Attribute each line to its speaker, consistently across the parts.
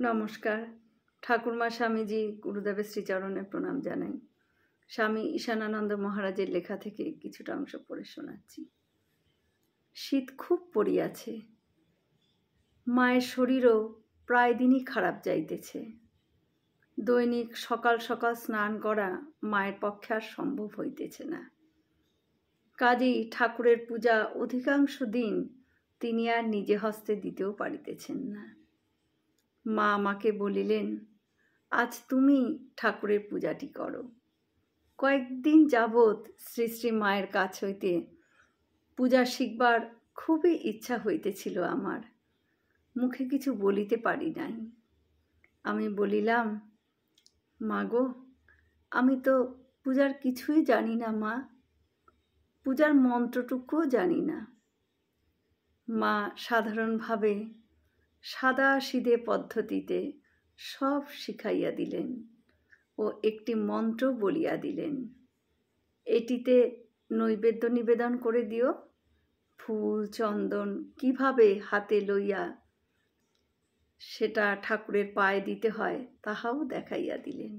Speaker 1: নমস্কার। ঠাকুরমা স্বামীজি গুরুদেবের শ্রীচরণে প্রণাম জানাই। স্বামী ঈশানানন্দ মহারাজের লেখা থেকে কিছুটা অংশ পড়ে শোনাচ্ছি। শীত খুব পড়িয়াছে, মায়ের শরীরও প্রায় দিনই খারাপ যাইতেছে। দৈনিক সকাল সকাল স্নান করা মায়ের পক্ষে আর সম্ভব হইতেছে না। কাজেই ঠাকুরের পূজা অধিকাংশ দিন তিনি আর নিজে হস্তে দিতেও পারিতেছেন না। মা আমাকে বলিলেন, আজ তুমি ঠাকুরের পূজাটি করো। কয়েকদিন যাবৎ শ্রী শ্রী মায়ের কাছ হইতে পূজা শিখবার খুবই ইচ্ছা হইতেছিল আমার। মুখে কিছু বলিতে পারি নাই। আমি বলিলাম, মা গো, আমি তো পূজার কিছুই জানি না মা, পূজার মন্ত্রটুকুও জানি না। মা সাধারণভাবে সাদা সিধে পদ্ধতিতে সব শিখাইয়া দিলেন ও একটি মন্ত্র বলিয়া দিলেন। এটিতে নৈবেদ্য নিবেদন করে দিও, ফুল চন্দন কিভাবে হাতে লইয়া সেটা ঠাকুরের পায়ে দিতে হয় তাহাও দেখাইয়া দিলেন।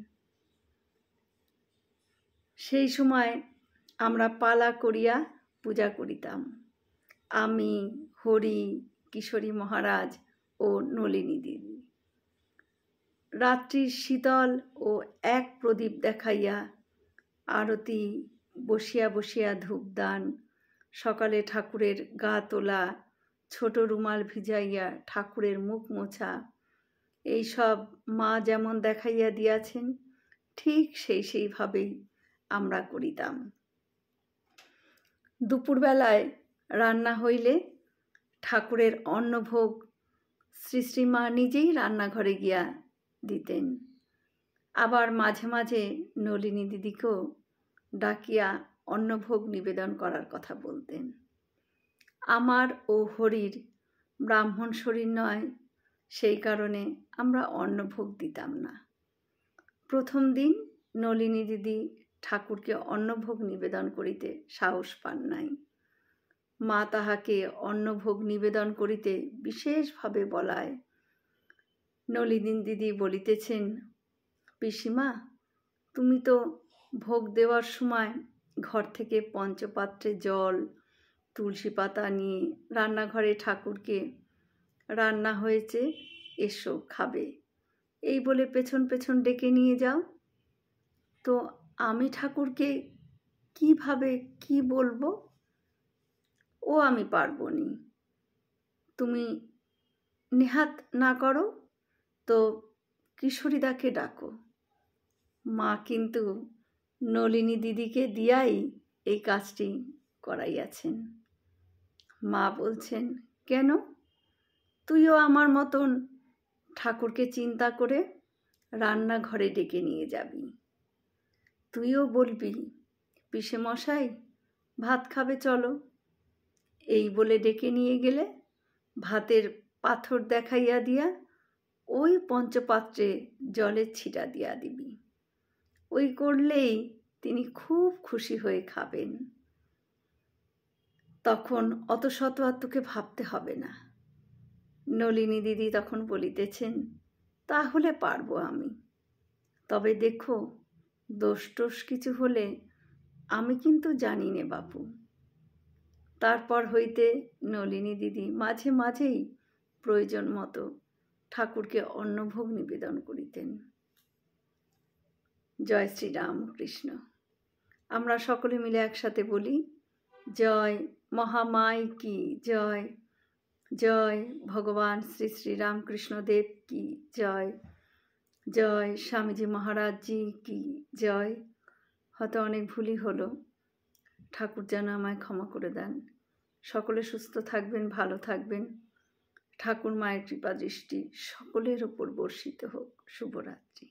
Speaker 1: সেই সময় আমরা পালা করিয়া পূজা করিতাম। আমি, হরি, কিশোরী মহারাজ ও নলিনী দিদি। রাত্রির শীতল ও এক প্রদীপ দেখাইয়া আরতি, বসিয়া বসিয়া ধূপদান, সকালে ঠাকুরের গা তোলা, ছোট রুমাল ভিজাইয়া ঠাকুরের মুখ মোছা, এইসব মা যেমন দেখাইয়া দিয়াছেন ঠিক সেইভাবেই আমরা করিতাম। দুপুরবেলায় রান্না হইলে ঠাকুরের অন্নভোগ শ্রী শ্রী মা নিজেই রান্নাঘরে গিয়া দিতেন। আবার মাঝে মাঝে নলিনী দিদিকেও ডাকিয়া অন্নভোগ নিবেদন করার কথা বলতেন। আমার ও হরির ব্রাহ্মণ শরীর নয়, সেই কারণে আমরা অন্নভোগ দিতাম না। প্রথম দিন নলিনী দিদি ঠাকুরকে অন্নভোগ নিবেদন করিতে সাহস পান নাই। মা তাহাকে অন্নভোগ নিবেদন করিতে বিশেষভাবে বলায়। নলিনী দিদি বলিতেছেন, পিসিমা, তুমি তো ভোগ দেওয়ার সময় ঘর থেকে পঞ্চপাত্রে জল, তুলসী পাতা নিয়ে রান্নাঘরে ঠাকুরকে রান্না হয়েছে, এসো খাবে, এই বলে পেছন পেছন ডেকে নিয়ে যাও। তো আমি ঠাকুরকে কিভাবে কি বলবো? ও আমি পারবো নি। তুমি নেহাত না করো তো কিশোরীদাকে ডাকো। মা কিন্তু নলিনী দিদিকে দিয়াই এই কাজটি করাইয়াছেন। মা বলছেন, কেন? তুইও আমার মতন ঠাকুরকে চিন্তা করে রান্নাঘরে ডেকে নিয়ে যাবি। তুইও বলবি, পিসে মশাই ভাত খাবে চলো, এই বলে ডেকে নিয়ে গেলে ভাতের পাথর দেখাইয়া দিয়া ওই পঞ্চপাত্রে জলের ছিটা দিয়া দিবি। ওই করলেই তিনি খুব খুশি হয়ে খাবেন। তখন অত শত আর তোকে ভাবতে হবে না। নলিনী দিদি তখন বলিতেছেন, তাহলে পারবো আমি, তবে দেখো দোষ টোষ কিছু হলে আমি কিন্তু জানি নে বাপু। তারপর হইতে নলিনী দিদি মাঝে মাঝেই প্রয়োজন মতো ঠাকুরকে অন্নভোগ নিবেদন করিতেন। জয় শ্রী রামকৃষ্ণ। আমরা সকলে মিলে একসাথে বলি, জয় মহামাই কি জয়, জয় ভগবান শ্রী শ্রী রামকৃষ্ণদেব কি জয়, জয় স্বামীজি মহারাজজি কি জয়। হয়তো অনেক ভুলই হলো, ঠাকুর যেন আমায় ক্ষমা করে দেন। সকলে সুস্থ থাকবেন, ভালো থাকবেন। ঠাকুর মায়ের কৃপা দৃষ্টি সকলের ওপর বর্ষিত হোক। শুভরাত্রি।